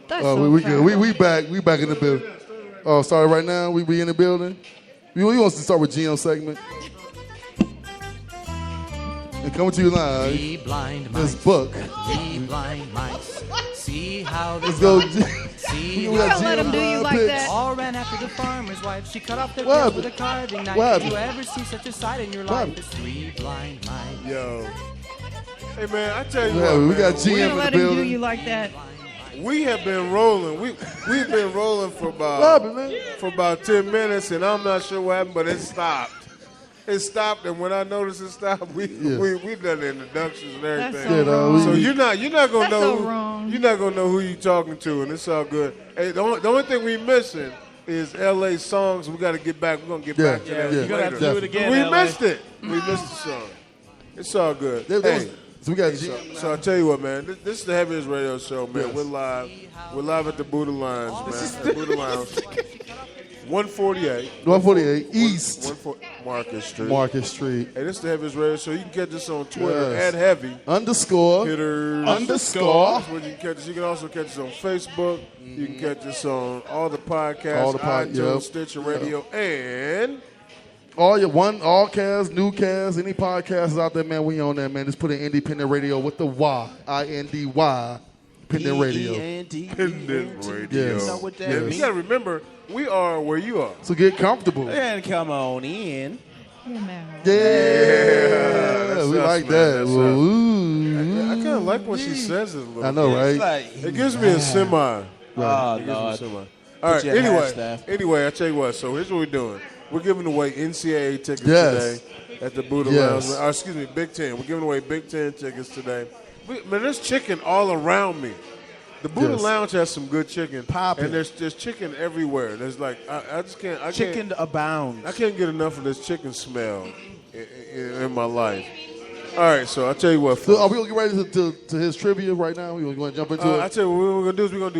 That's so we good. We back. We back in the building. Oh, sorry. Right now, we in the building. We want to start with GM segment. And coming to you live, this book. Blind mice. See how Let's go. You don't let them do you like that. All ran after the farmer's wife. She cut off their What tails with a carving knife. Did you ever see such a sight in your life? What? It's three blind mice. Yo. Hey, man, I tell you Yeah, what, we got man, GM You in don't the let them do building. you like that. we have been rolling. We've been rolling for What happened, man? about 10 minutes, and I'm not sure what happened, but it stopped. It stopped, and when I noticed it stopped, we done the introductions and everything. That's so wrong. So you're not gonna That's know so wrong. you're not gonna know who you talking to, and it's all good. Hey, the only thing we missing is LA songs. We got to get back. We're gonna get back to that. You're gonna have to do it again. We LA. missed it. We missed the song. It's all good. So we got GM. So I tell you what, man. This is the Heaviest Radio Show, man. Yes. We're live. We're live at the Buddha Lounge, man. At Buddha Lounge. 148. 148 East Market Street. Market Street. Hey, this is the Heaviest Radio Show. You can catch us on Twitter Yes. at Heavy. _ Hitters. Underscore. That's where you can catch us. You can also catch us on Facebook. You can catch us on all the podcasts, iTunes, Stitcher Radio, and all cast, new cast, any podcasts out there, man, we on that, man. Just put in Independent Radio with the Y, INDY, Independent Radio. Independent Radio. Yes. You know what that Yeah, means? you got to remember, we are where you are. So get comfortable. And come on in. Yeah, man. that's we us, like man. that. That's Ooh. I kind of like when she says it a little I know, bit. right? It gives me a semi. Oh, It gives me a Lord. semi. All right, you at anyway, half-staff. I tell you what. So here's what we're doing. We're giving away NCAA tickets Yes. today at the Buddha Yes. Lounge. Excuse me, Big Ten. We're giving away Big Ten tickets today. Man, there's chicken all around me. The Buddha Yes. Lounge has some good chicken. Poppin'. And there's chicken everywhere. There's like, I just can't. Chicken abounds. I can't get enough of this chicken smell in my life. All right, so I'll tell you what. So are we going to get ready to his trivia right now? We going to jump into I it? tell you what we're going to do is we're going to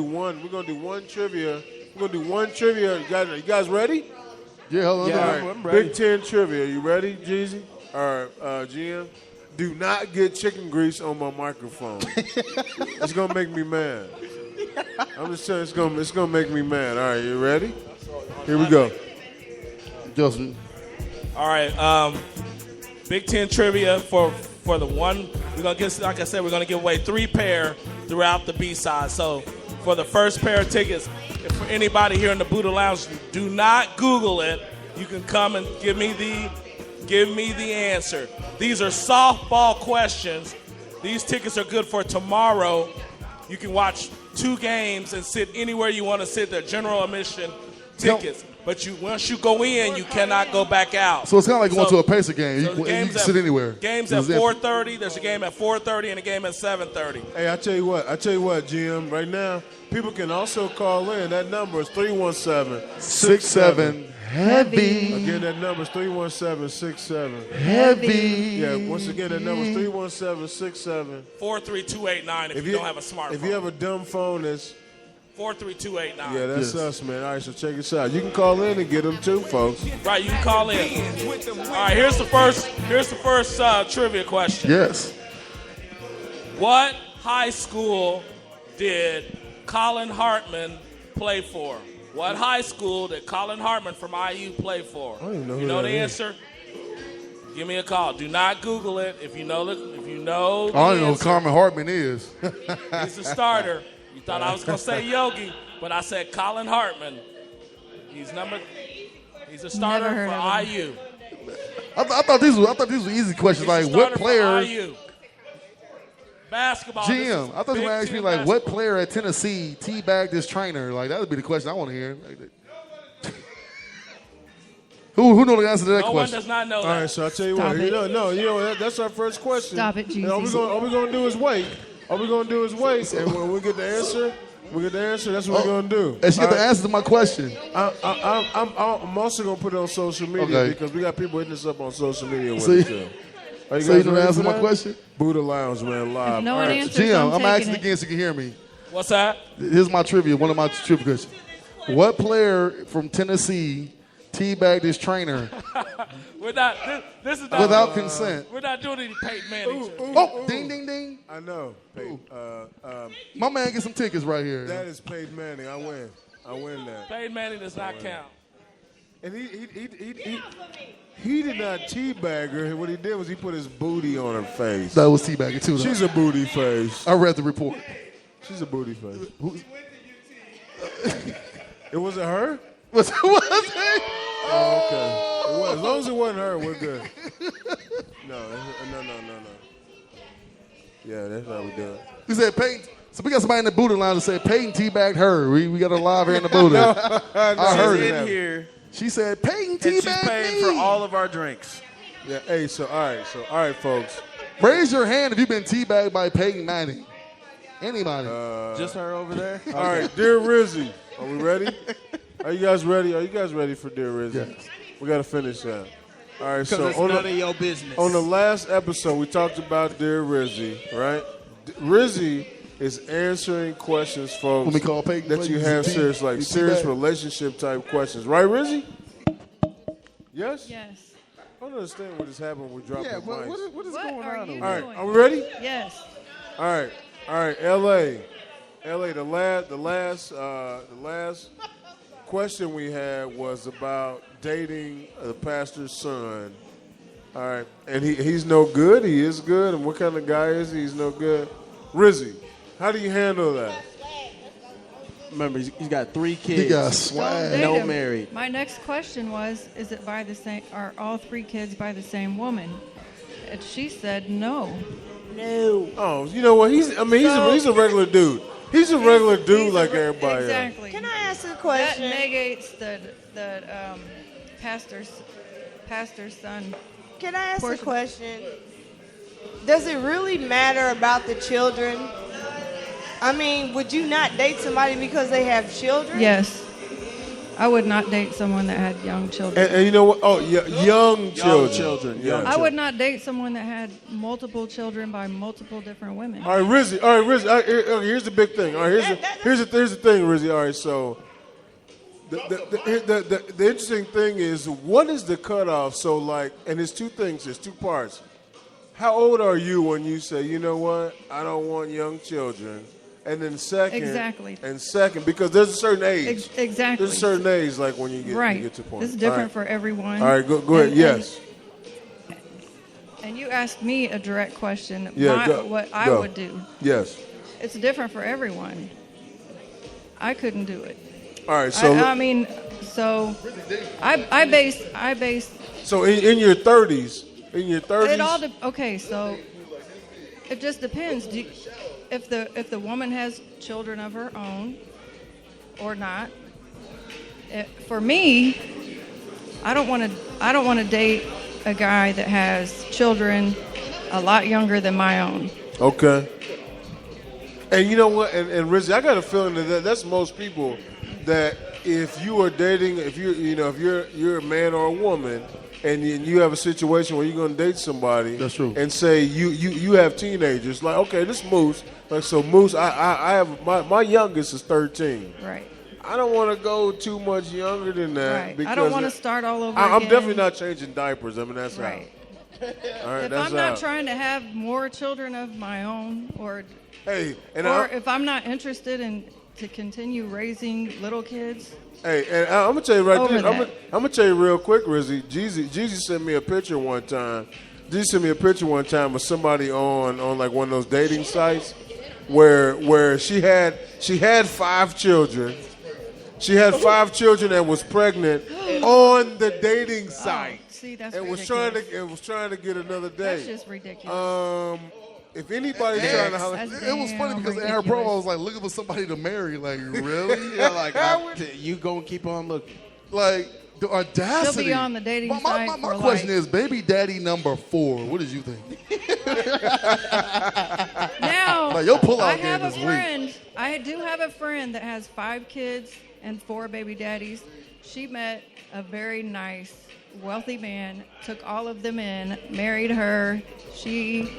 do one trivia. We're going to do one trivia. You guys ready? Yeah, hold on. Yeah. All right, I'm ready. Big Ten trivia. You ready, Jeezy? All right, GM. Do not get chicken grease on my microphone. It's gonna make me mad. I'm just saying it's gonna make me mad. All right, you ready? Here we go. Justin. All right, Big Ten trivia for the one. We're gonna get, like I said, we're gonna give away 3 pair throughout the B-side. So for the first pair of tickets, if for anybody here in the Buddha Lounge, do not Google it. You can come and give me the answer. These are softball questions. These tickets are good for tomorrow. You can watch 2 games and sit anywhere you want to sit. They're general admission tickets. But once you go in, you cannot go back out. So it's kind of like going to a Pacer game. So You the can game's sit anywhere. Games at 4:30. There's a game at 4:30 and a game at 7:30. Hey, I tell you what, GM. Right now, people can also call in. That number is 317-67. Heavy. Again, that number is 317-67. Heavy. Yeah, once again, that number is 317-67. 43289 if you don't have a smartphone. If you have a dumb phone, that's 43289. yeah, that's us, man. All right, so check us out. You can call in and get them too, folks. Right, you can call in. All right, here's the first trivia question. Yes. What high school did Colin Hartman play for? What high school did Colin Hartman from IU play for? I don't even know You who know that the is. answer? Give me a call. Do not Google it. If you know the I don't even know who answer, Carmen Hartman is. he's the starter. You thought I was going to say Yogi, but I said Colin Hartman. He's a starter Never heard for of him. IU. I thought these were easy questions. He's Like, a what starter for player? IU. Basketball. GM. I thought you Big were going to ask me, Ten like, what basketball. player at Tennessee teabagged this trainer? Like, that would be the question I want to hear. Who know the answer to that No one question? does not know All that. right, so I tell you Stop what. it. That's our first question. Stop it, And all Jesus. we're going to do is wait. All we're going to do is wait, and when we get the answer, that's what we're going to do. And she got All the right? answer to my question. I'm also going to put it on social media Okay. because we got people hitting us up on social media with So it, you- too. Are So you guys know the ready answer for to my that? question? Buddha Lounge, man, live. If no All one right. answers, Jim, I'm taking asking it. again so you can hear me. What's that? Here's my trivia, one of my trivia questions. What player from Tennessee teabagged his trainer We're not. This is not without consent. We're not doing any Peyton Manning. Oh, ding, ding, ding. I know. Peyton, My man get some tickets right here. that is Peyton Manning. I win that. Peyton Manning does not count. And he did not teabag her. What he did was he put his booty on her face. That was teabagging too, though. She's a booty face. I read the report. She's a booty face. It wasn't her? Was it? Oh, okay. It was. As long as it wasn't her, we're good. No. Yeah, that's how we do it. He said Peyton. So we got somebody in the booty line that said Peyton teabagged her. We got a live here in the booty. I heard She's it. in here, She said Peyton and she's teabagged paying me. for all of our drinks. Yeah. Hey. All right, folks. Raise your hand if you've been teabagged by Peyton Manning. Anybody? Just her over there. All right, Dear Rizzy, are we ready? Are you guys ready? Are you guys ready for Dear Rizzy? Yes. We got to finish that. All right, so Because it's none of your business. on the last episode, we talked about Dear Rizzy, right? Rizzy is answering questions, folks, When we call Peyton, that you have serious teabag. relationship type questions. Right, Rizzy? Yes? Yes. I don't understand what just happened when we dropped the mics. What is What going are on? you over All there? right, doing? are we ready? Yes. All right, LA. The last question we had was about dating the pastor's son. All right, and he's no good. He is good, and what kind of guy is he? He's no good. Rizzy, how do you handle that? Remember, he's got 3 kids. He got Don't swag. date No him. married. My next question was, is it by the same? Are all 3 kids by the same woman? And she said no. Oh, you know what? He's a regular dude. He's a regular dude like everybody else. Exactly. Can I ask a That question? negates the pastor's son. Can I ask a Portion. question? Does it really matter about the children? I mean, would you not date somebody because they have children? Yes. I would not date someone that had young children. And you know what? Oh, yeah, young children. children, Yeah. young I would not date someone that had multiple children by multiple different women. All right, Rizzy. Here's the big thing. All right, here's the thing, Rizzy. All right, so the interesting thing is, what is the cutoff? So and there's 2 things. There's 2 parts. How old are you when you say, you know what, I don't want young children? And then second, because there's a certain age. Exactly. There's a certain age, like when you get to the point. It's different for everyone. All right, go ahead. Yes. And you asked me a direct question. Yeah, what I go. would do. Yes. It's different for everyone. I couldn't do it. All right. So I base. So in your 30s, It all okay. So it just depends. If the woman has children of her own or not. For me, I don't want to date a guy that has children a lot younger than my own. Okay. And you know what? And Rizzy, I got a feeling that's most people, that if you are dating, if you're a man or a woman, and you have a situation where you're going to date somebody, That's true. and say you have teenagers, like, okay, this Moose, Moose, I have my youngest is 13. Right. I don't want to go too much younger than that. Right. Because I don't want to start all over I'm again. definitely not changing diapers. I mean, that's Right. out. All right, If that's I'm not out. trying to have more children of my own, or if I'm not interested in to continue raising little kids, Hey, and I'm gonna tell you right Over there. I'm that. gonna tell you real quick, Rizzy. Jeezy sent me a picture one time. Jeezy sent me a picture one time of somebody on like one of those dating sites where she had 5 children. She had 5 children and was pregnant on the dating site. see, that's and was ridiculous. trying to get another That's date. just ridiculous. If anybody's trying to holler, That's It was funny because in her ridiculous. profile was like looking for somebody to marry. Like, really? Yeah, like, you gonna keep on looking. Like, the audacity. She'll be on the dating site My for question like- is, baby daddy number 4, what did you think? Now, Like, your pullout I game have a is weak. friend. I do have a friend that has 5 kids and 4 baby daddies. She met a very nice, wealthy man, took all of them in, married her. She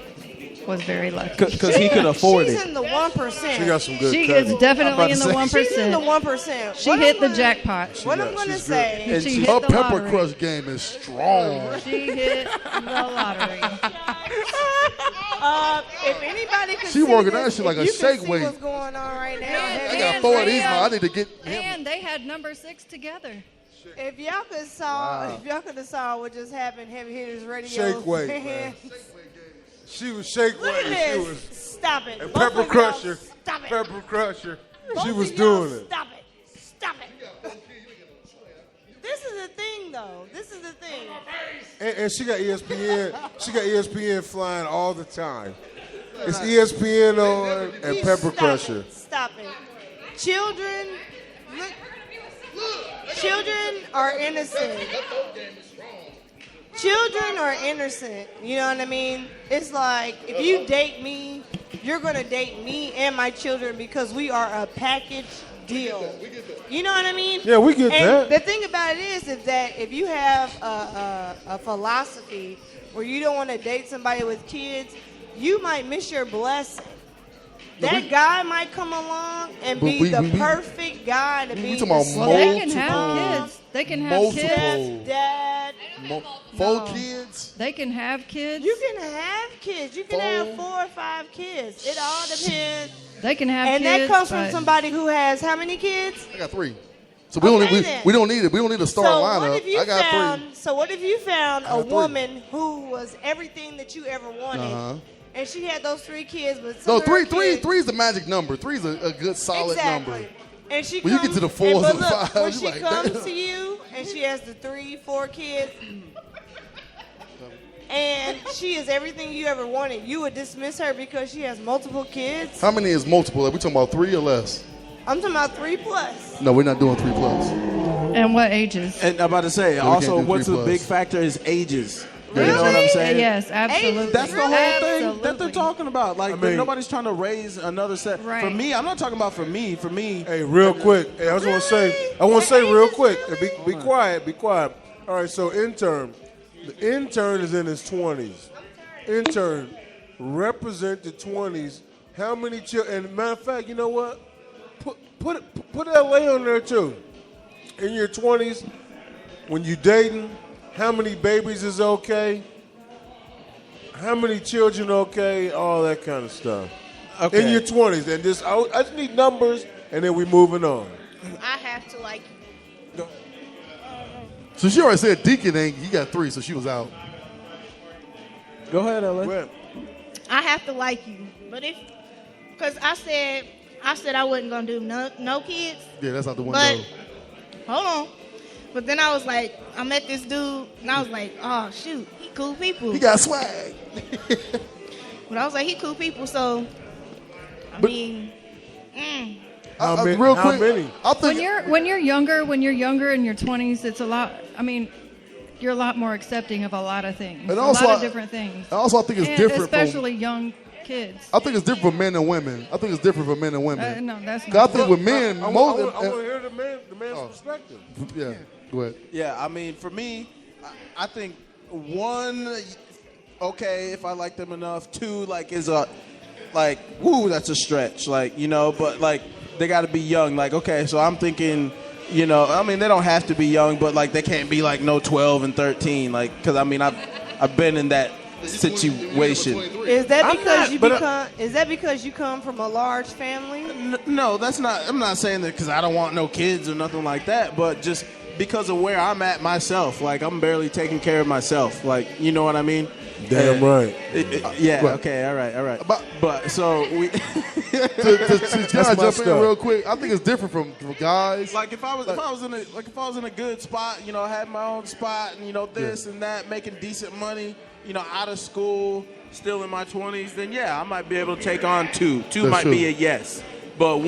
was very lucky. Because he could afford She's it. in the 1%. She got some good She cousins. is definitely in the She's in the 1%. 1%. She hit the jackpot. What I'm going to say And She her hit the pepper lottery. crush game is strong. She hit the lottery. if anybody could She see working this, that shit like if a you shake could see weight. what's going on right now. I got 4 of these, man. I need to get him. And they had number 6 together. If y'all could have saw what just happened, Heavy Hitters Radio. Shake weight, man. She was shake Look at weight. She this. was Stop it. and Both pepper of y'all, crusher. Stop it. Pepper crusher. Both She of was y'all, doing it. Stop it. Stop it. This is the thing, though. This is the thing. And she got ESPN. She got ESPN flying all the time. It's ESPN on and Pepper Stop Crusher. it. Stop it. Children, children are innocent. Children are innocent. You know what I mean? It's like if you date me, you're going to date me and my children because we are a package deal. You know what I mean? Yeah, we get and that. The thing about it is that if you have a philosophy where you don't want to date somebody with kids, you might miss your blessing. That guy might come along and be the perfect guy to be talking about the Well, they can step have kids. They can have kids. dad. 4 kids? They can have kids. You can have kids. You can have 4 or 5 kids. It all depends. They can have And kids. that comes from but somebody who has how many kids? I got 3. So we don't Okay, need then. we don't need it. We don't need a star So what lineup. if you I got found? 3. So what if you found a got 3. woman who was everything that you ever wanted, Uh-huh. and she had those 3 kids, but some No, of her 3 kids, is the magic number. 3 is a good solid exactly. number. And she When you comes, get to the 4s but and look, 5s, when you she like, comes damn. to you and she has the 3, 4 kids, and she is everything you ever wanted, you would dismiss her because she has multiple kids. How many is multiple? Are we talking about 3 or less? I'm talking about 3+. No, we're not doing 3 plus. and what ages? And I'm about to say, we also, can't do what's 3 the plus. big factor is ages. Really? You know what I'm saying? Yes, absolutely. That's the whole thing that Absolutely. they're talking about. Like, I mean- nobody's trying to raise another set. Right. For me, I'm not talking about for me. For me, Hey, real quick. Hey, I just want to say. I want to say real quick. Be quiet. Be quiet. All right. So intern. The intern is in his 20s. Intern, represent the 20s. How many children? And matter of fact, you know what? Put LA on there too. In your 20s, when you dating, how many babies is okay? How many children okay? All that kind of stuff. Okay. In your 20s, and just I just need numbers, and then we moving on. I have to like you. So she already said Deacon ain't. He got 3, so she was out. go ahead, LA. Well, I have to like you, but because I said I wasn't gonna do no kids. Yeah, that's out the window. But hold on. But then I was like, I met this dude, and I was like, oh shoot, he cool people. He got swag. But I was like, he cool people. So I mean, how many? Real How quick, many? I think when you're younger in your 20s, it's a lot. I mean, you're a lot more accepting of a lot of things. And also, a lot of different things. I think it's And different. especially young kids. I think it's different for men and women. I think it's different for men and women. No, that's 'Cause not. I think with men, I most want to hear the man's perspective. yeah. Go ahead. Yeah, I mean, for me, I think 1, okay, if I like them enough. 2, like, is a, like, woo, that's a stretch. Like, you know, but, like, they got to be young. Like, okay, so I'm thinking, you know, I mean, they don't have to be young, but, like, they can't be, like, no 12 and 13. Like, because, I mean, I've been in that situation. Is that I'm because not, you but become? Is that because you come from a large family? No, that's not. I'm not saying that because I don't want no kids or nothing like that, but just because of where I'm at myself. Like, I'm barely taking care of myself. Like, you know what I mean? Damn right. Yeah. Right. Okay. All right. All right. But- But so we. Can I jump in stuff. real quick? I think it's different from guys. Like, if I was in a good spot, you know, I had my own spot, and, you know, this and that, making decent money, you know, out of school, still in my 20s, then yeah, I might be able to take on 2. 2 That's might true. be a yes. But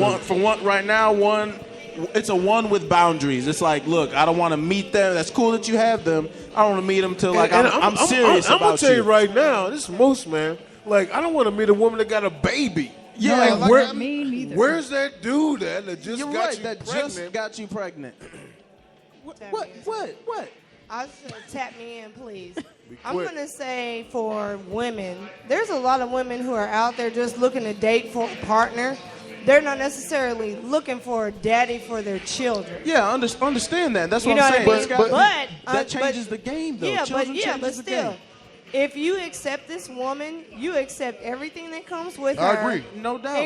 right now, it's a 1 with boundaries. It's like, look, I don't want to meet them. That's cool that you have them. I don't want to meet them till, like, I'm serious I'm about gonna tell you you. right now, this is Moose, man. Like, I don't want to meet a woman that got a baby. Yeah, No, like, where- me neither. Where's that dude that just you're got right. you That pregnant? just got you pregnant. What? Tap What? me in. What? What? I said, tap me in, please. I'm going to say for women, there's a lot of women who are out there just looking to date for a partner. They're not necessarily looking for a daddy for their children. Yeah, understand that. That's You what know I'm what I saying. mean? It's got- But that changes the game, though. Yeah, Children but changes the still, game. if you accept this woman, you accept everything that comes with I her. agree. No doubt.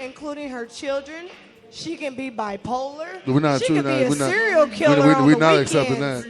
Including her children. She can be bipolar. We're not she true. could be a We're not, serial killer on we're the not weekends. accepting that.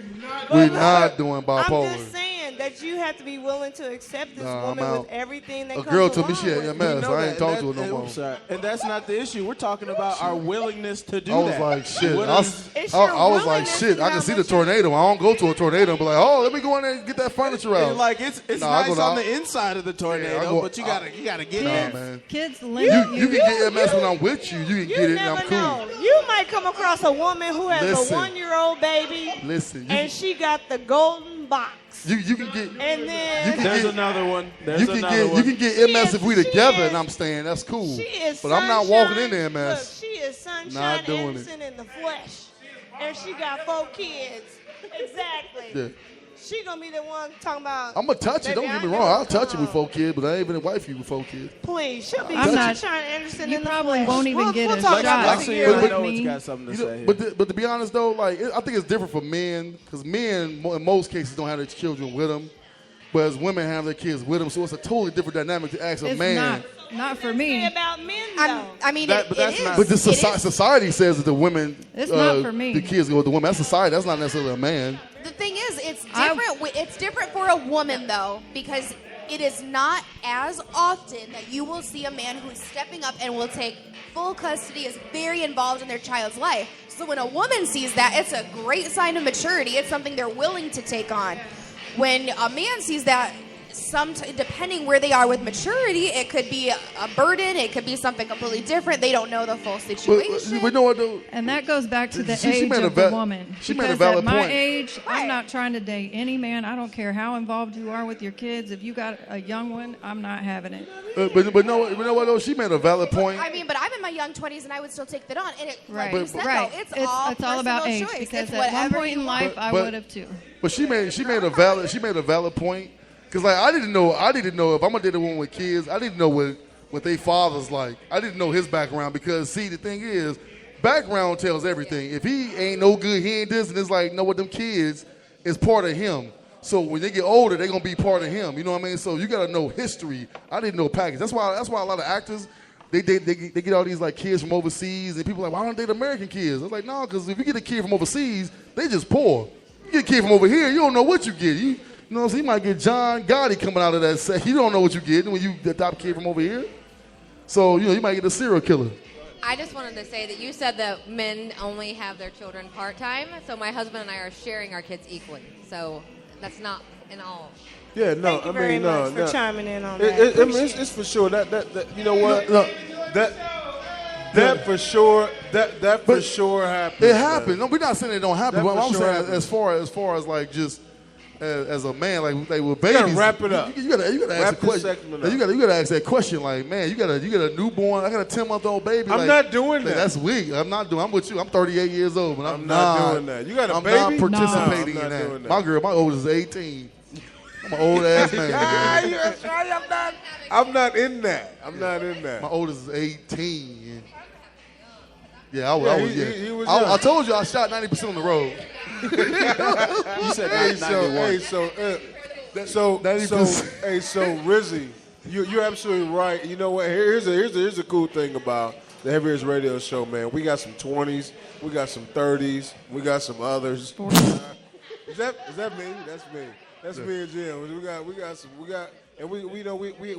But We're look, not doing I'm bipolar. just saying that you have to be willing to accept this Nah, I'm woman out. with everything that A comes girl told me along she had with it. MS. We know I that, ain't talking to and her no more. I'm sorry. And that's not the issue. We're talking about our willingness to do I was that. like, shit. What I is- was, It's I, your I was like, willingness shit. and I can how see the much you- tornado. I don't go to a tornado and be like, oh, let me go in there and get that furniture out. And like it's Nah, I nice go on to- the inside of the tornado, I go- but you gotta get Nah, there. man. Kids You, limit you can get MS when I'm with you. You can You get it and never I'm cool. know. You might come across a woman who has Listen. a 1-year-old baby, Listen, and she got the golden box. you can get And then There's another one. There's you can another get one. you can get MS is- if we she together is- and I'm staying. That's cool. she is But I'm not walking in sunshine. there, Look, MS. she is sunshine Not doing it. Anderson in the flesh, and she got 4 kids. Exactly. Yeah. She gonna be the one talking about. I'm gonna touch it. Don't "Baby, get I me give wrong. a I'll touch it with fuck." 4 kids, but I ain't even wife you with 4 kids. Please, she'll be I'm not- sunshine Anderson you in the probably flesh. won't even we'll, get we'll a talk shot. about Lexi, this a I year know later. it's got something to You say know, here. but to be honest though, like I think it's different for men because men in most cases don't have their children with them, whereas women have their kids with them. So it's a totally different dynamic to ask a It's man. not for It's me. about men, though. I mean, That- but it that's is. not- But the It is. society says that the women, It's not for me. the kids go with the women. That's society. That's not necessarily a man. The thing is, it's different. It's different for a woman though, because it is not as often that you will see a man who's stepping up and will take full custody, is very involved in their child's life. So when a woman sees that, it's a great sign of maturity. It's something they're willing to take on. When a man sees that, depending where they are with maturity, it could be a burden. It could be something completely different. They don't know the full situation. But you know what though? And that goes back to the She age made a of the val- woman. she made a Because valid at my point. age, Right. I'm not trying to date any man. I don't care how involved you are with your kids. If you got a young one, I'm not having it. But no, you know what though? She made a valid point. I mean, but I'm in my young 20s and I would still take that on. And it, Right. like you said, Right. though, it's all about age. choice. Because It's at one whatever point in you life, want. I But- would have too. But she made a valid point. Cause like I didn't know if I'm gonna date a woman with kids, I didn't know what they father's like. I didn't know his background because see the thing is, background tells everything. If he ain't no good, he ain't this, and it's like no, with them kids is part of him. So when they get older, they're gonna be part of him. You know what I mean? So you gotta know history. I didn't know package. That's why a lot of actors they get all these like kids from overseas, and people are like, why don't they date American kids? I was like, no, because if you get a kid from overseas, they just poor. You get a kid from over here, you don't know what you get. You know what I'm saying? You might get John Gotti coming out of that set. You don't know what you get when you adopt a kid from over here. So, you might get a serial killer. I just wanted to say that you said that men only have their children part-time, so my husband and I are sharing our kids equally. So that's not in all. Yeah, no, Thank you very much for chiming in on that. I mean, it's for sure. That you know what? No. That for sure. That for sure happens. It happens. No, we're not saying it don't happen. That But for I'm sure saying happens. as far as like just as a man, like with You gotta babies, wrap it up. You gotta ask Wrap a this question. segment You up. gotta ask that question. Like, man, you got a newborn. I got a 10-month-old baby. I'm like, not doing like, that. That's weak. I'm not doing. I'm with you. I'm 38 years old, but I'm not doing that. You got a I'm baby? not participating No, I'm in not that. doing that. My oldest is 18. I'm an old ass man. man. That's right. I'm not in that. I'm not in that. My oldest is 18. Yeah, I was. Yeah, I was. he was I young. told you I shot 90% on the road. You said Hey, 91. so Rizzy, you're absolutely right. You know what? Here's a cool thing about the Heaviest Radio Show, man. We got some 20s, we got some 30s, we got some others. Is that me? That's me. That's me and Jim.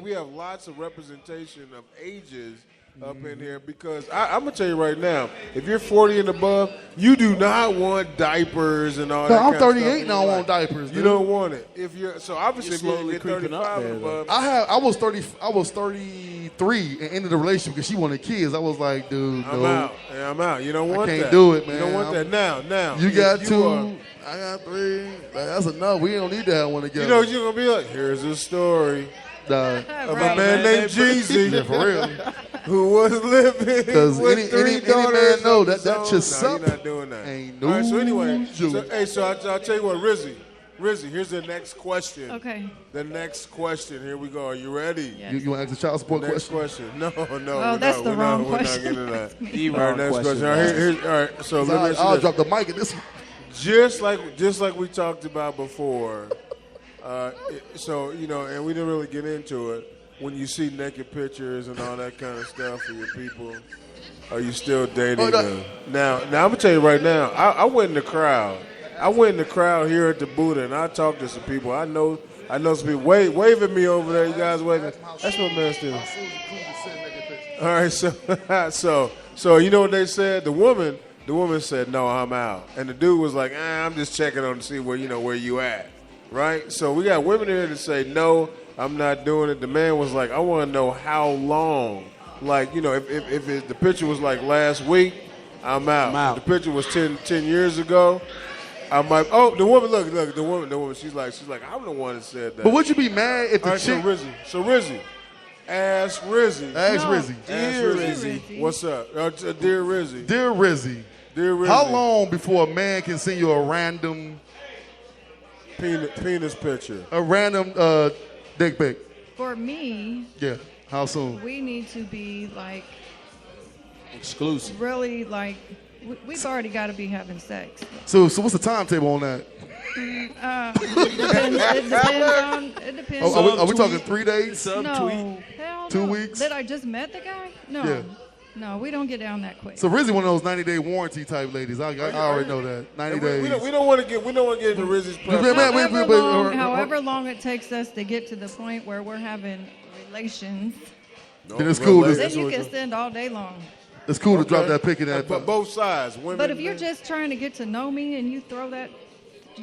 We have lots of representation of ages up in here because I'm gonna tell you right now, if you're 40 and above, you do not want diapers and all No, that. I'm kind of 38 stuff and I don't want diapers. You dude. don't want it. If you're obviously if You're you're slowly creeping up 35 there, and though. above. I was 30. I was 33 and ended the relationship because she wanted kids. I was like, dude, I'm no. out. Yeah, I'm out. You don't want can't that. do it, man. You don't want I'm- that now. You if got two. are- I got 3. Like, that's enough. We don't need to have one together. You know what you're gonna be like? Here's a story Nah. of a man named Jeezy. Yeah, for real. Who was living Because with any three man daughters know of that his that own. just No, suck. you're not doing that. Ain't All right, so no anyway, joke. so I'll tell you what, Rizzy, Rizzy, here's the next question. Okay. The next question. Here we go. Are you ready? Yes. You want to ask the child support Next question? No. Oh, that's the wrong question. We're not getting that. The All right, wrong next question. question. All right, so let me ask you I'll this. drop the mic at this one. Just like we talked about before. So and we didn't really get into it. When you see naked pictures and all that kind of stuff for your people, are you still dating them? Now I'm gonna tell you right now. I went in the crowd. I went in the crowd here at the Buddha, and I talked to some people. I know some people. Wave at me over there. You guys waving? That's what man doing. All right, so you know what they said? The woman said, "No, I'm out," and the dude was like, "I'm just checking on to see where you at." Right? So we got women here that say, "No, I'm not doing it." The man was like, "I want to know how long." Like, if the picture was like last week, I'm out. If the picture was 10 years ago, I might. Oh, the woman, look, the woman. She's like, I'm the one that said that. But would you be mad if the chick? So Rizzy, ask Rizzy. Dear Rizzy. What's up, dear Rizzy? Dear Rizzy. How long before a man can send you a random penis picture? A random dick pic. For me. Yeah. How soon? We need to be like exclusive. Really like we've already got to be having sex. So what's the timetable on that? It depends. Are we talking 3 days? No. Hell 2 no. weeks? That I just met the guy? No. Yeah. No, we don't get down that quick. So Rizzy one of those 90-day warranty type ladies. I already know that. 90 days. We don't want to get into Rizzy's preference. However long it takes us to get to the point where we're having relations. Then it's cool. Then you can spend all day long. It's cool to drop that pic in that. But both sides, women. But if you're just trying to get to know me and you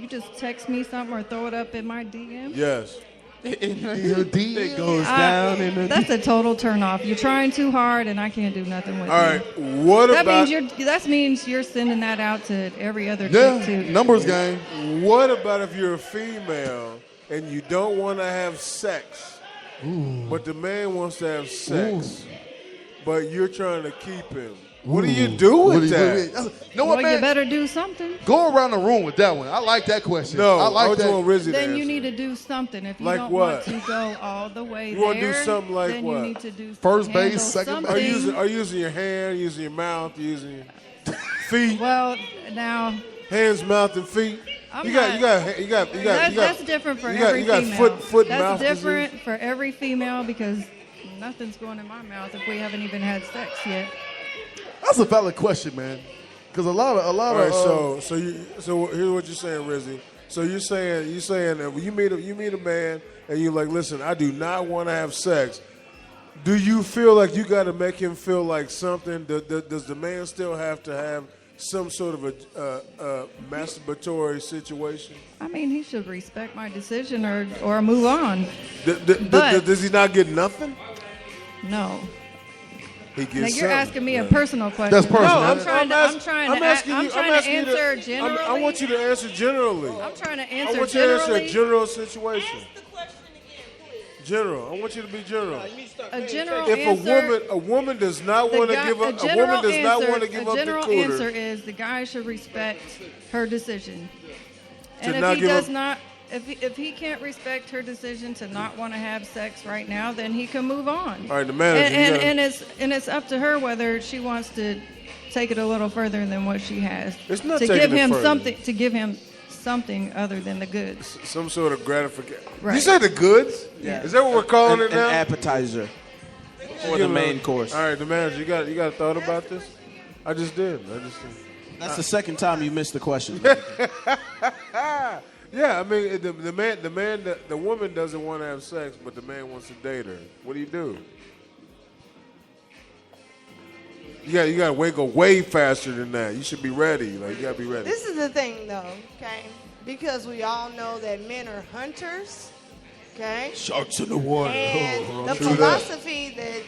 just text me something or throw it up in my DM. Yes. It goes down in the. That's a total turn off. You're trying too hard, and I can't do nothing with you. All right. What that about? That means you're sending that out to every other Yeah. chick too. Numbers game. What about if you're a female and you don't want to have sex, but the man wants to have sex, but you're trying to keep him? What do you do with that? Well, you better do something. Go around the room with that one. I like that question. No, I like that. Rizzy Then you need to do something. If you like don't what? want to go all the way You there, want to do something like then what? you need to do First handle base, second base. something. Are you using your hand, using your mouth, using your feet? Well, now Hands, mouth, and feet. That's different for every you got female. foot, That's mouth different disease? for every female because nothing's going in my mouth if we haven't even had sex yet. That's a valid question, man. Because a lot All of. right, so here's what you're saying, Rizzy. So you're saying that when you meet a man and you're like, listen, I do not want to have sex. Do you feel like you got to make him feel like something? Does the man still have to have some sort of a masturbatory situation? I mean, he should respect my decision or move on. But does he not get nothing? No. He gets Now you're something. asking me a personal question. That's personal. No, I'm trying to answer generally. I want you to answer generally. I'm trying to I answer want you to answer generally. a general situation. General. I want you to be general. A general If answer. a woman does not want to give up, a woman does not want to give up the general cooter. answer is the guy should respect her decision. To And not if he give does up- not, if he can't respect her decision to not want to have sex right now, then he can move on. All right, the manager. And it's up to her whether she wants to take it a little further than what she has. It's not to taking give it him further. something to give him something other than the goods. Some sort of gratification. Right. You said the goods? Yeah. Is that what we're calling it now? An appetizer for the main course. All right, the manager. You got a thought about this? I just did. That's the second time you missed the question. Yeah, I mean, the woman doesn't want to have sex, but the man wants to date her. What do you do? You got to go way faster than that. You should be ready. Like, you got to be ready. This is the thing, though, okay? Because we all know that men are hunters, okay? Sharks in the water. And the True that. philosophy that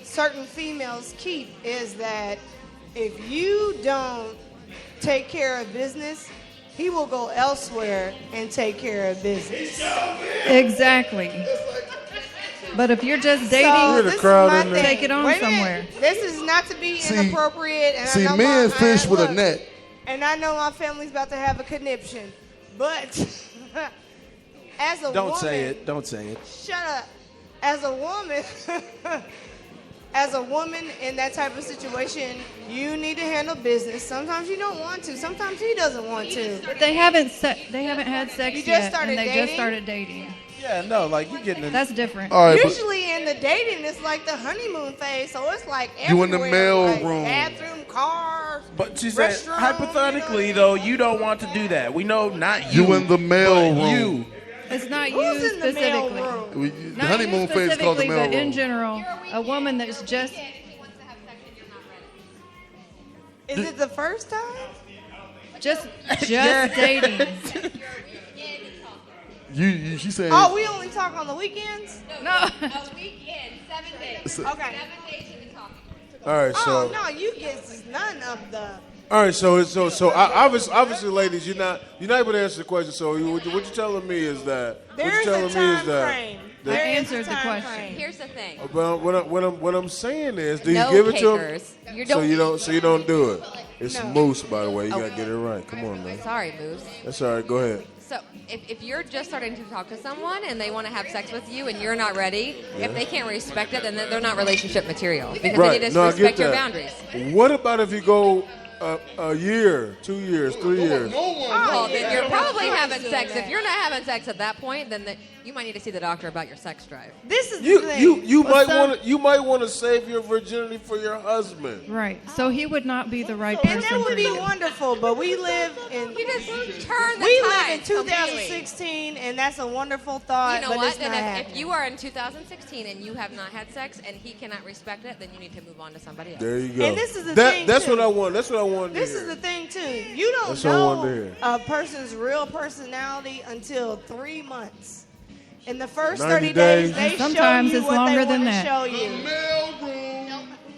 certain females keep is that if you don't take care of business, he will go elsewhere and take care of business. Exactly. But if you're just dating, So this is my thing. take it on Wait a minute. somewhere. This is not to be inappropriate. And See, I know men fish with a look, net. And I know my family's about to have a conniption. But as a Don't woman, say it. Don't say it. shut up. As a woman, as a woman in that type of situation, you need to handle business. Sometimes you don't want to. Sometimes he doesn't want to. But they haven't had sex You just yet, started and they dating? just started dating. Yeah, no, like you getting. That's different. All right, but Usually in the dating, it's like the honeymoon phase, so it's like You in the everywhere, mail like room. bathroom, cars. But she said, Restroom, hypothetically, you know? though, you don't want to do that. We know not you. you in the mail but room. you. It's not Who's you in the mail specifically. room? The Not honeymoon you phase is called the specifically, mail but in room. general, a woman that's just Is it the first time? just dating. She said. Oh, we only talk on the weekends? No. A weekend, 7 days. So- Okay. 7 days you've been talking. All right, so. Oh, no, you get none of the... All right, so obviously, ladies, you're not able to answer the question. So what you're telling me is that There is a time frame. I There is a answered the time question. frame. Here's the thing. But what I'm saying is, do you No give it to him? takers. You So you don't do it. It's No. Moose, by the way. You gotta get it right. Come on, man. Sorry, Moose. That's all right. Go ahead. So if you're just starting to talk to someone and they want to have sex with you and you're not ready, if they can't respect it, then they're not relationship material because they need to No, I respect get your that. boundaries. What about if you go a year, 2 years, 3 years? Well, then you're probably Yeah. having sex. If you're not having sex at that point, then you might need to see the doctor about your sex drive. This is the You thing. you Well, might want to save your virginity for your husband. Right. So he would not be the right And person that for would be you. wonderful, but we live in... You just turn the We live tide in completely. 2016, and that's a wonderful thought, You know but what? it's not Then if happening. you are in 2016 and you have not had sex and he cannot respect it, then you need to move on to somebody else. There you go. And this is the That- thing, That's too. what I want. That's what I want. This is the thing, too. You don't That's what I wanted to know hear. a person's real personality until 3 months. In the first 90 30 days, days. they Sometimes show you it's what longer they than want to that. show you.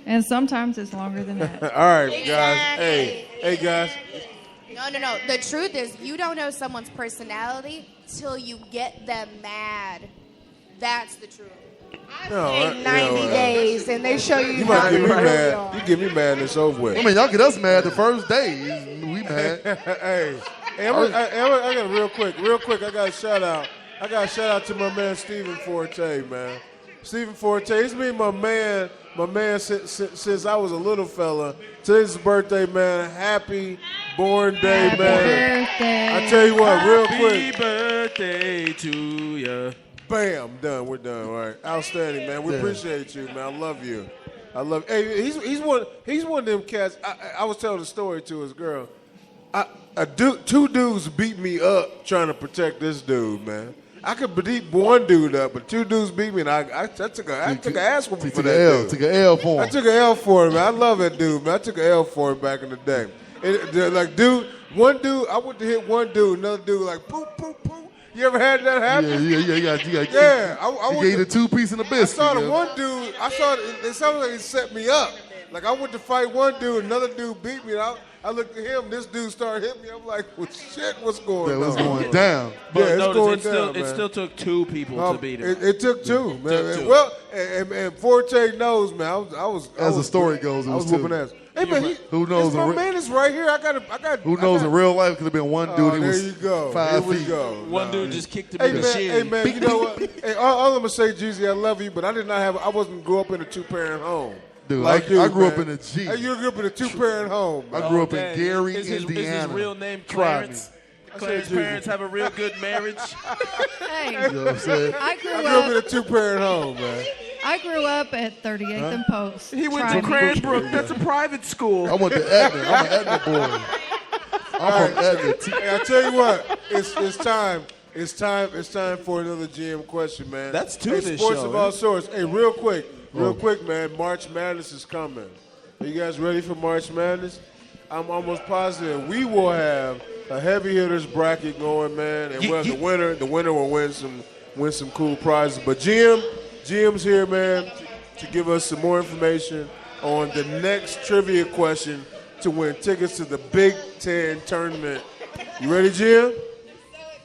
And sometimes it's longer than that. All right, guys. Exactly. Hey, guys. No. The truth is, you don't know someone's personality till you get them mad. That's the truth. No, In 90 days, and they show you You how might get me real you mad. are. You get me mad and it's over with. I mean, y'all get us mad the first day. We mad. Hey, I got real quick. I got a shout out. I got a shout out to my man Stephen Forte, man. Stephen Forte, it's been my man since I was a little fella. Today's his birthday, man. Happy born day, Happy man. birthday. I tell you what, real quick. Happy birthday to you. Bam, done. We're done. All right, outstanding, man. We appreciate you, man. I love you. Hey, he's one of them cats. I was telling a story to his girl. Two dudes beat me up trying to protect this dude, man. I could beat one dude up, but two dudes beat me, and I took an ass whooping for that dude. Took an L for him. I took an L for him, man. I love that dude, man. I took an L for him back in the day. One dude, I went to hit one dude, another dude like poop, poop, poop. You ever had that happen? Yeah. Yeah, I You went gave the to- 2 piece in the I biscuit. saw the yeah. one dude. It sounded like he set me up. Like I went to fight one dude, another dude beat me. And I looked at him. This dude started hitting me. I'm like, well, shit, what's going That on? was going down. But Yeah, it's notice going it still, down, it man. still took 2 people to beat him. It took two, man. Took two. Well, and Forte knows, man. I was As the story goes, it I was was two. whooping ass. Hey man, Who knows? My man is right here. I got. Who knows? In real life, could have been one dude. Oh, He there was you go. 5 Here we feet. go. One dude just kicked him Hey in the man, shin. hey man, you know what? Hey, all I'm gonna say, Jeezy, I love you, but I wasn't grew up in a 2-parent home. Dude, Like I grew man. up in a G. Hey, you grew up in a 2-parent home. I man. grew up Dang. in Gary, Is his Indiana. real name Try Clarence? me. Clarence Jesus. parents have a real good marriage. Hey, You know what I'm saying? I grew I grew up in a up. 2-parent home, man. I grew up at 38th and Post. He went Try to me. Cranbrook. That's a private school. I went to Etna. I'm an Etna boy. I'm from Etna. Hey, I tell you what, it's time. It's time for another GM question, man. That's two hey, this sports show, of all isn't sorts. Hey, real quick, man. March Madness is coming. Are you guys ready for March Madness? I'm almost positive we will have a heavy hitters bracket going, man, and the winner will win some cool prizes. But GM's here, man, to give us some more information on the next trivia question to win tickets to the Big Ten tournament. You ready, GM?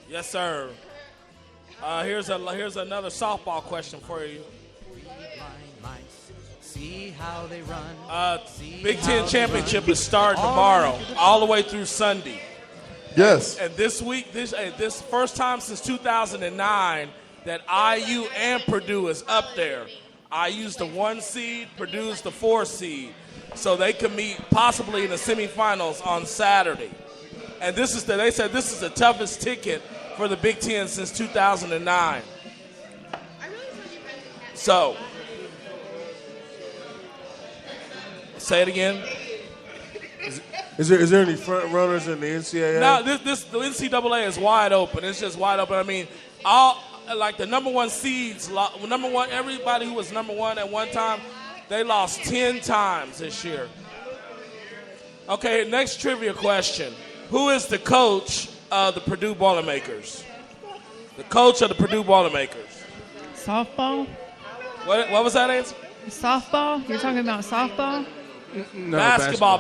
Yes, sir. Here's another softball question for you. See how they run. Big Ten championship is starting tomorrow, all the way through Sunday. Yes. And this week, this first time since 2009 that IU and Purdue is up there. IU's the 1 seed, Purdue's the 4 seed. So they could meet possibly in the semifinals on Saturday. And they said this is the toughest ticket for the Big Ten since 2009. So, say it again. Is there any front runners in the NCAA? No, the NCAA is wide open. It's just wide open. I mean, the number 1 seeds, everybody who was number 1 at one time, they lost 10 times this year. Okay, next trivia question. Who is the coach of the Purdue Boilermakers? The coach of the Purdue Boilermakers. Softball? What was that answer? Softball? You're talking about softball? No, basketball.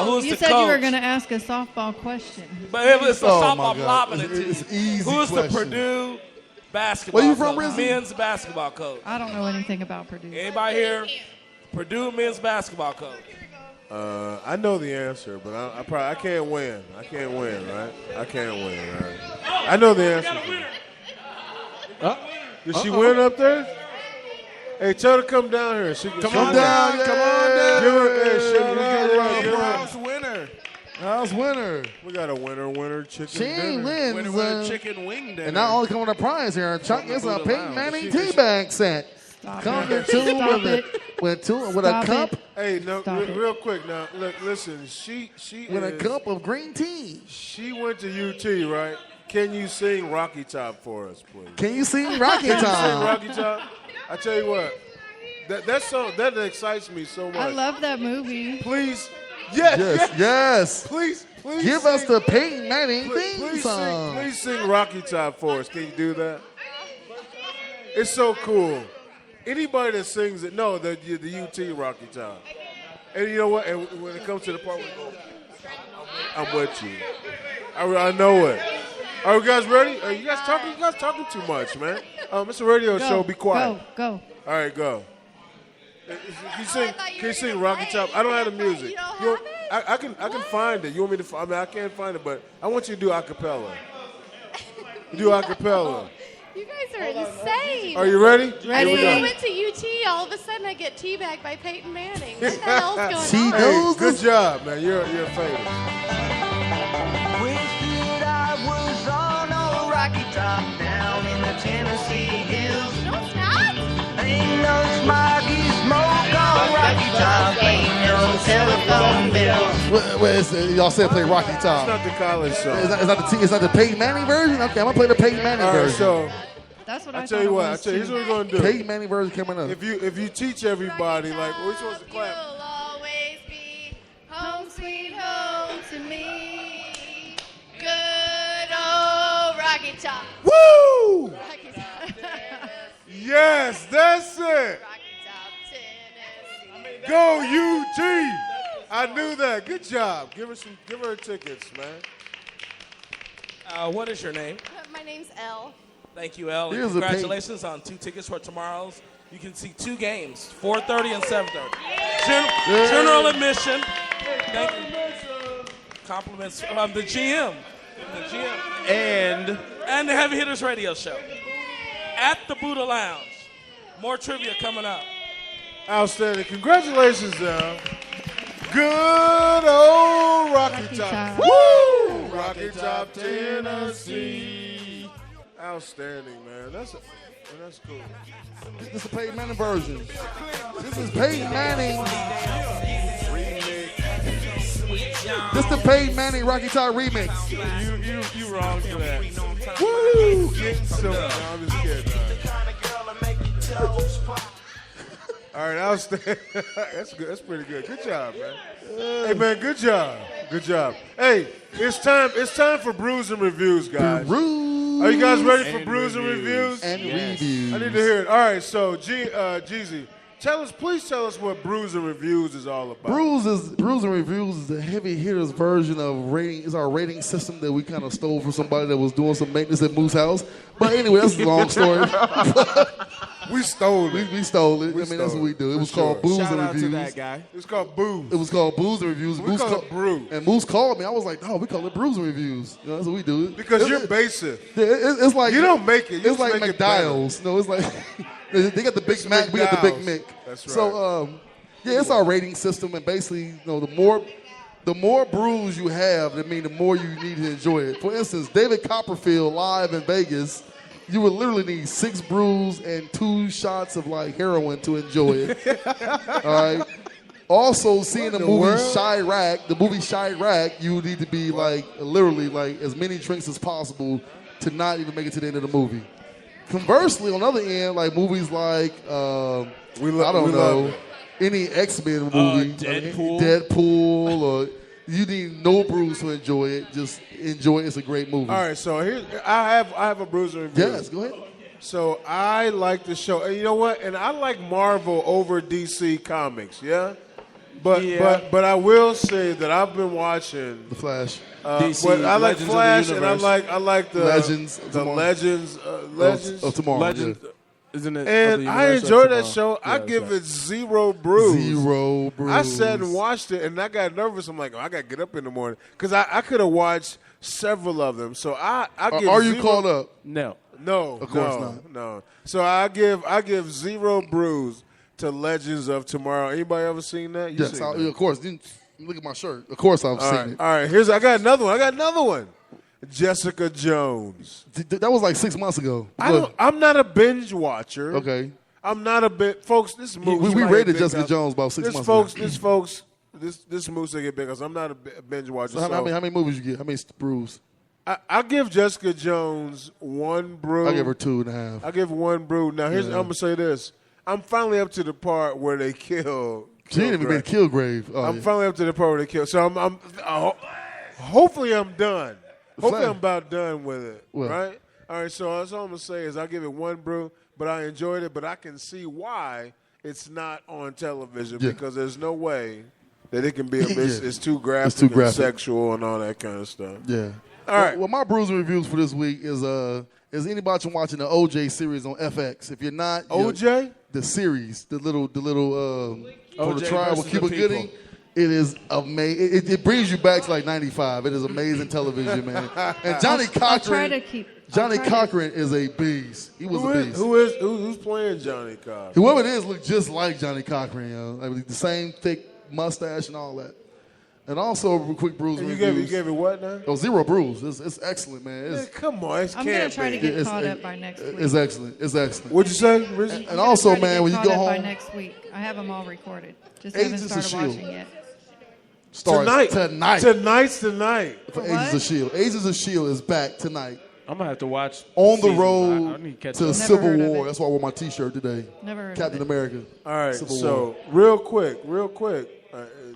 Who's the coach? You said you were going to ask a softball question. But it's a softball, I'm lobbing it to you. It's easy. Who's the question. Purdue basketball Where you from, coach? Rizzy? Men's basketball coach. I don't know anything about Purdue. Anybody here? Purdue men's basketball coach. I know the answer, but I can't win. I can't win, right? I can't win, right? I know the answer. Did she win up there? Hey, tell her to come down here. Come on down. Give her House winner. House winner. We got a winner chicken She dinner. wins. Winner chicken wing dinner. And not only coming with a prize here, Chuck is a Peyton Manning tea bag set. Coming with a cup. Hey, no, real quick now. Look, listen. She with is, a cup of green tea. She went to UT, right? Can you sing Rocky Top for us, please? Can you sing Rocky Can you sing Top? Rocky Top? I tell you what, that song that excites me so much. I love that movie. Please, Yes. Please give sing, us the Peyton Manning theme please song. Please sing Rocky Top for us. Can you do that? It's so cool. Anybody that sings it, no, the UT Rocky Top. And you know what? And when it comes to the part, I'm with you. I know it. Are you guys ready? Are you guys talking? You guys talking too much, man. It's a radio show. Be quiet. Go. All right, go. Can you sing Rocky Top? I don't have the music. I can find it. You want me to? I mean, I can't find it, but I want you to do a cappella. Do a cappella. You guys are insane. Are you ready? Ready. I went to UT. All of a sudden, I get teabagged by Peyton Manning. What the hell's going on? Hey, good job, man. You're famous. Wasted, I was on a Rocky Top down in the Tennessee hills. No, it's not. Ain't no smoggy smoke on Rocky Top. Ain't no telephone bills. Wait, y'all said play Rocky It's Top. not the college song. It's not the Peyton Manning version? Okay, I'm going to play the Peyton Manning All right, version. so That's what I I tell thought you it what. was, Here's too. what we're gonna do. Peyton Manning version coming up. If you teach everybody, like we're supposed to clap. You'll always be home sweet home to me. Good old Rocky Top. Woo! Rocky Top. Yes, that's it. Rocky Top, Tennessee. Go UT. I knew that. Good job. Give her tickets, man. What is your name? My name's Elle. Thank you, Elle. Here's a Congratulations on 2 tickets for tomorrow's. You can see 2 games, 4:30 and 7:30. General admission. Thank you. Compliments from the GM. And the Heavy Hitters Radio Show. At the Buddha Lounge. More trivia coming up. Outstanding. Congratulations, Al. Good old Rocky Top. Woo! Rocky Top, Tennessee. Outstanding, man. That's cool. This is the Peyton Manning version. This is Peyton Manning. This is the Peyton Manning Rocky Top remix. You wrong for that. Woo! Getting so. No, I'm just kidding. All right, outstanding. That's good. That's pretty good. Good job, man. Hey, man, good job. Good job. Hey, it's time. It's time for brews and reviews, guys. Are you guys ready for brews and reviews? And reviews. I need to hear it. All right, so Jeezy, please tell us what brews and reviews is all about. Brews and Reviews is the Heavy Hitters version of rating. It's our rating system that we kind of stole from somebody that was doing some maintenance at Moo's house. But anyway, that's a long story. We stole it. We stole it. We I mean, that's stole what we do. It for was sure. called Booze Shout and out to Reviews. that guy. It's called Booze. It was called Booze and Reviews. We call it Brew. And Moose called me. I was like, "Oh, we call it Brews and Reviews." You know, that's what we do. Because you're basic. It's like You don't make it. You It's just like make it better. McDowell's. No, it's like they got the Big It's Mac. We got the Big McDowell's. Mick. That's right. So yeah, it's our rating system, and basically, you know, the more brews you have, that mean the more you need to enjoy it. For instance, David Copperfield live in Vegas, you would literally need 6 brews and 2 shots of like heroin to enjoy it. All right. Also, seeing the movie Chirac, you would need to be like literally like as many drinks as possible to not even make it to the end of the movie. Conversely, on the other end, like movies like I don't know, any X-Men movie, Deadpool, or you need no brews to enjoy it. Just enjoy it. It's a great movie. All right, so here I have a bruiser review. Yes, go ahead. So I like the show, and you know what? And I like Marvel over DC Comics. Yeah, but I will say that I've been watching The Flash. DC, but I like Legends of the Flash, and I Universe. like the Legends Legends of Tomorrow. Legend, isn't it? of And the I Universe enjoyed of that Tomorrow? show. I Yeah, give right. it 0 brews. 0 brews. I sat and watched it, and I got nervous. I'm like, I got to get up in the morning. Because I could have watched several of them. So I give Are you 0 caught up? No. No. Of course not. No. So I give 0 brews to Legends of Tomorrow. Anybody ever seen that? You Yes, seen that? of course. Look at my shirt. Of course I've seen it. All right. I got another one. Jessica Jones. That was like 6 months ago. I'm not a binge watcher. Okay. I'm not a bit, folks. This movie. We rated Jessica Jones about 6 months ago. This movie to get big because I'm not a binge watcher. So how many movies you get? How many brews? I give Jessica Jones 1 brew. I give her 2.5. I give 1 brew. Now I'm gonna say this. I'm finally up to the part where they kill. She ain't even been Kilgrave. Oh, I'm yeah. finally up to the part where they kill. So hopefully I'm done. Hopefully I'm about done with it. Well. Right? All right. So that's all I'm gonna say is I give it 1 brew, but I enjoyed it. But I can see why it's not on television because there's no way that it can be. It's too graphic, and sexual, and all that kind of stuff. Yeah. All right. Well, my brews and reviews for this week is anybody watching the OJ series on FX? If you're not, OJ, the series, the little for the OJ trial with versus Cuba the people. Gooding. It is amazing. It brings you back to like '95. It is amazing television, man. And Johnny I'll try Cochran. to keep. Johnny Cochran is a beast. He was a beast. Who's playing Johnny Cochran? Whoever it is look just like Johnny Cochran, yo. Like the same thick mustache and all that. And also a quick brews. And you reviews. gave it what now? Oh, 0 brews. It's excellent, man. Man, come on, I'm gonna try to get caught up by next week. It's excellent. It's excellent. What'd you say, Rizzy? And also, man, when you go by home, next week, I have them all recorded. Just Agents haven't of started S.H.I.E.L.D. watching yet. starts tonight. Tonight. For Agents of S.H.I.E.L.D. Agents of S.H.I.E.L.D. is back tonight. I'm going to have to watch. On the season. I road need to catch to up. Civil heard of War. it. That's why I wore my T-shirt today. Never heard Captain of it. America. All right, Civil so War. real quick,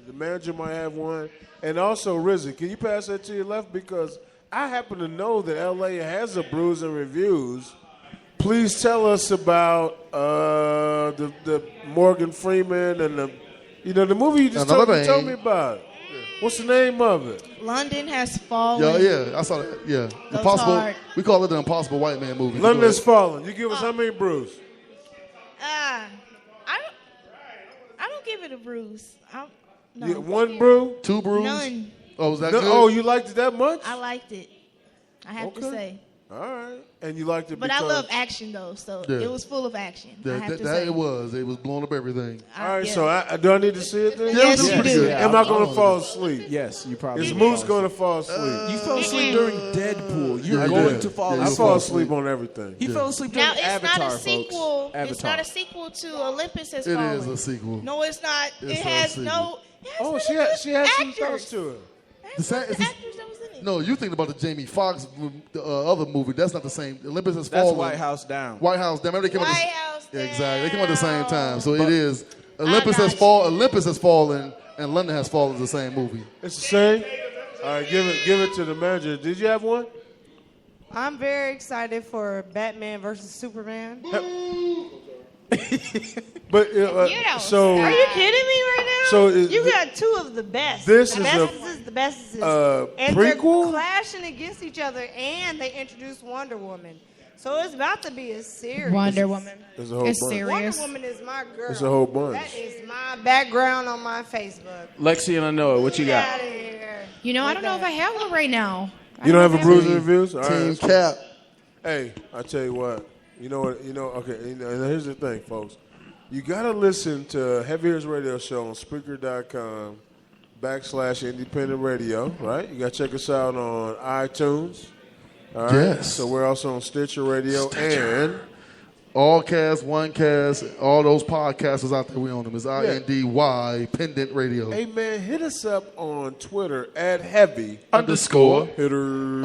the manager might have one. And also, Rizzy, can you pass that to your left? Because I happen to know that L.A. has a Brews and Reviews. Please tell us about the Morgan Freeman and the movie you just told me about. What's the name of it? London has fallen. Yeah, I saw that. Yeah, Goes Impossible. hard. We call it the Impossible White Man movie. London has fallen. You give us how many brews? I don't give it a bruise. No. You get 1 brew? 2 brews? None. Oh, was that No, good? oh, you liked it that much? I liked it. I have to say. All right. And you liked it But because... I love action, though, so Yeah. it was full of action. I have to that say. it was. It was blowing up everything. All right, yeah. so do I need to see it then? Yes, it was you pretty do. good. Yeah, Am I going to fall asleep? Yes, you probably Is will Moose fall going to fall asleep? You fell asleep during Deadpool. You're Yeah, going yeah. to fall Yeah, I you asleep. fall asleep on everything. He fell asleep during Now, it's Avatar, not a folks. sequel. Avatar. It's not a sequel to Olympus Has It Fallen. is a sequel. No, it's not. It's It not a has sequel. no... Oh, she has some thoughts to it. The same- The actors that was in it. No, you think about the Jamie Foxx other movie. That's not the same. Olympus Has That's Fallen. White House Down. White House. Damn, they came out White the, House yeah, exactly. They came out the same time. So But- it is. Olympus got Has you. Fallen. Olympus Has Fallen, and London Has Fallen is the same movie. It's the same? All right, give it to the manager. Did you have one? I'm very excited for Batman versus Superman. But You don't so Are you kidding me right now? So you got 2 of the best. This the is bestest, the bestest. And prequel? they're clashing against each other, and they introduced Wonder Woman. So it's about to be a series. Wonder Woman. There's a whole It's bunch. serious. Wonder Woman is my girl. It's a whole bunch. That is my background on my Facebook. Lexi and Anoa, what you Get got? out of here. You know, I don't know if I have one right now. You don't have a bruising reviews? All right, Team that's cool. Cap. Hey, I tell you what. You know what? Okay. And here's the thing, folks. You gotta listen to Heavy Hitters Radio Show on Spreaker.com/independent radio. Right? You gotta check us out on iTunes. All right. Yes. So we're also on Stitcher Radio and All Cast, One Cast, all those podcasters out there, we own them. It's INDY Pendant Radio. hey man, hit us up on Twitter at Heavy Underscore. Hitters.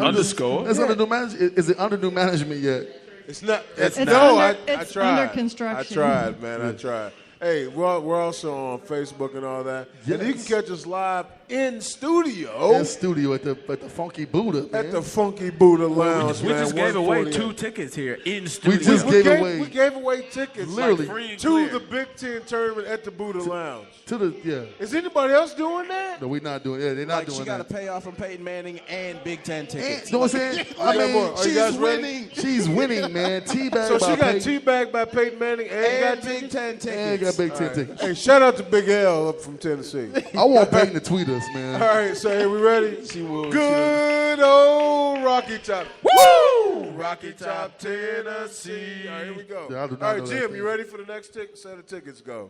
It's under new management. Is it under new management yet? It's not. It's no, under- I it's tried. under construction. I tried, man. I tried. Hey, we're also on Facebook and all that. Yes. And you can catch us live in studio. In studio at the Funky Buddha, man. At the Funky Buddha Lounge, We man. just gave away 148. 2 tickets here in studio. We just We gave away we gave away tickets Literally. free and to clear. the Big Ten tournament at the Buddha Lounge. to the Is anybody else doing that? No, we're not doing. Yeah, they're not Like, she doing got to that. pay off from Peyton Manning and Big Ten tickets. You know what I'm saying? I got more. Are you she's guys ready? winning. She's winning, man. Teabag So by she got Peyton. teabagged by Peyton Manning and And got Big tickets? Ten And tickets. got Big Ten tickets. Hey, shout out to Big L up from Tennessee. I want Peyton to tweet us, man. All right, so here we ready? She will. Good old Rocky Top. Woo! Rocky Top, Tennessee. All right, here we go. Yeah, I do not All right, know that Jim, thing. you ready for the next set of tickets? Go.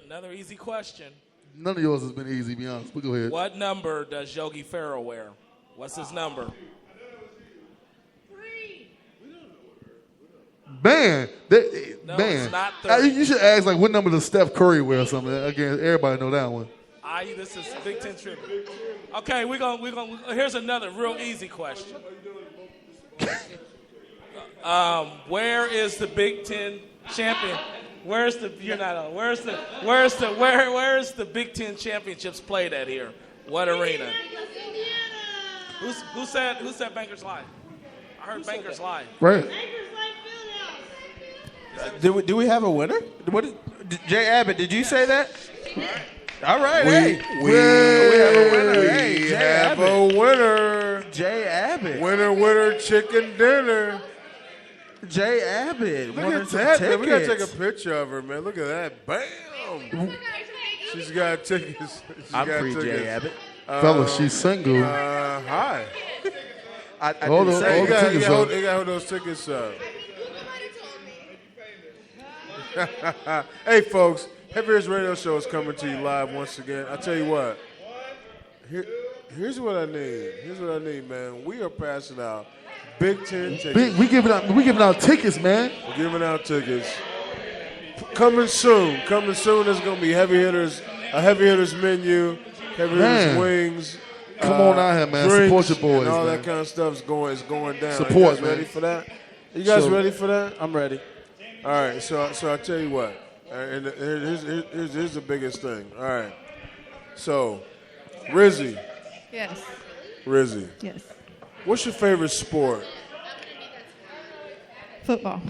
Another easy question. None of yours has been easy, to be honest. But go ahead. What number does Yogi Ferrell wear? What's his number? Man, No, man. it's not 30. You should ask like what number does Steph Curry wear or something. Again, everybody know that one. This is Big Ten trivia. Okay, we're gonna. Here's another real easy question. Where is the Big Ten champion? Where's the? You're not on. Where's the Big Ten championships played at here? What arena? Who said Bankers Live? I heard Bankers Live. Right. Do we have a winner? Jay Abbott, did you say that? All right, hey. We have a winner. Hey, We Jay have Abbott. a winner. Jay Abbott. Winner, chicken dinner. Jay Abbott. Look wanted at some that, man. We gotta take tickets. a picture of her, man. Look at that. Bam. She's got tickets. I'm free, Jay Abbott. Fellas, she's single. Hi. I Hold didn't on, say hold that. on. You gotta hold those tickets up. Hey, folks. Heavy Hitters Radio Show is coming to you live once again. I tell you what. Here's what I need. Here's what I need, man. We are passing out Big Ten tickets. We giving out tickets, man. We're giving out tickets. Coming soon. Coming soon. There's gonna be a Heavy Hitters menu, Heavy Man. Hitters wings. Come on out here, man. drinks, Support your boys, and all man. that kind of stuff is going down. Support, you guys man. ready for that? You guys So- ready for that? I'm ready. All right. So I tell you what. And here's the biggest thing. All right. So, Rizzy, Yes. Yes. what's your favorite sport? Football.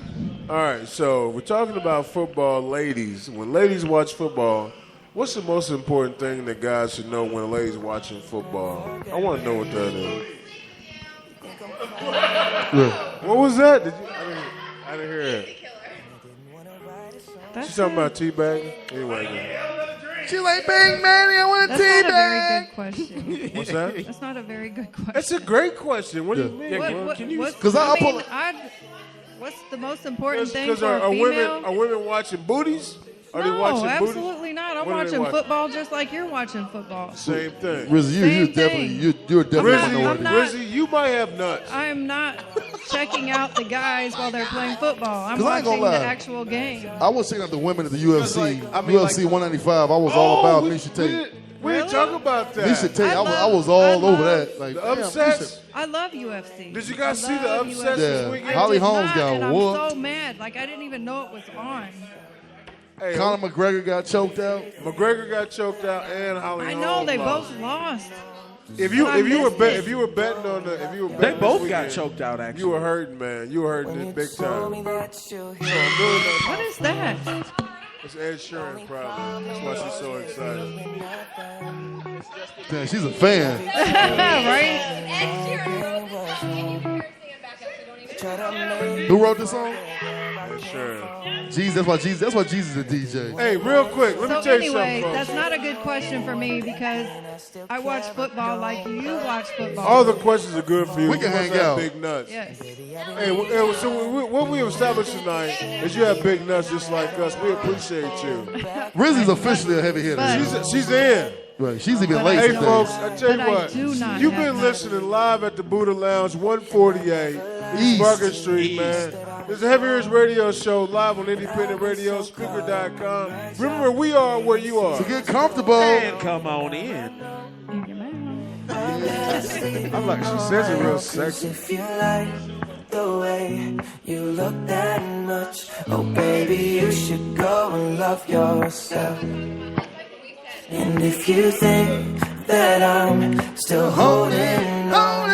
All right, so we're talking about football, ladies. When ladies watch football, what's the most important thing that guys should know when a lady's watching football? I want to know what that is. Yeah. What was that? I didn't hear it. That's She's talking not- about teabagging? Anyway, She's like, Big Manny, I want a That's not a very teabag. good question. what's that? That's not a very good question. That's a great question. What do you mean? What's the most important thing Because for a are female? women watching booties? Are they No, watching booties? absolutely not. I'm What are they watching watching? football just like you're watching football. Same thing. Rizzy, you're Same definitely thing. you're definitely I'm minority. not- Rizzy, you might have nuts. I'm not checking out the guys while they're playing football. I'm 'Cause I ain't gonna watching the lie. actual game. I was checking out the women at the UFC. I mean, UFC 195. I was all about Misha Tate. We didn't talk about that. Misha Tate. I I was love- all over that. Like The damn, upsets. I love UFC. Did you guys I see the love upsets UFC. this Yeah. weekend? Holly I did Holmes not, got and whooped. I'm so mad. Like I didn't even know it was on. Hey, Conor McGregor got choked out. McGregor got choked out, and Holly I Holmes know they lost. both lost. If you But I if you were missed bet, it. if you were betting on the if you were They betting both this got weekend, choked out, actually. You were hurting, man. You were hurting it big time. What is that? It's Ed Sheeran, probably. That's why she's so excited. Damn, she's a fan. Right? Ed Sheeran wrote this song. Can you hear her stand back up so don't even Who wrote this song? Sure. Jesus. That's why Jesus is a DJ. Hey, real quick, let me So tell you anyway, something, folks. that's not a good question for me because I watch football like you watch football. All the questions are good for you. We can You must hang have out. Big nuts. Yes. Hey, so what we established tonight is you have big nuts just like us. We appreciate you. Rizzy's officially a heavy hitter. But- She's in. Right. She's even late Hey, today. folks, I tell you But I what. do not You've have been nuts. listening live at the Buddha Lounge, 148 East East. Market Street, man. This is a Heavy Ears Radio Show live on Independent Radio, Speaker.com. Remember, we are where you are. So get comfortable. And come on in. I'm like, she says it real sexy. If you like the way you look that much, oh baby, you should go and love yourself. And if you think that I'm still holding on,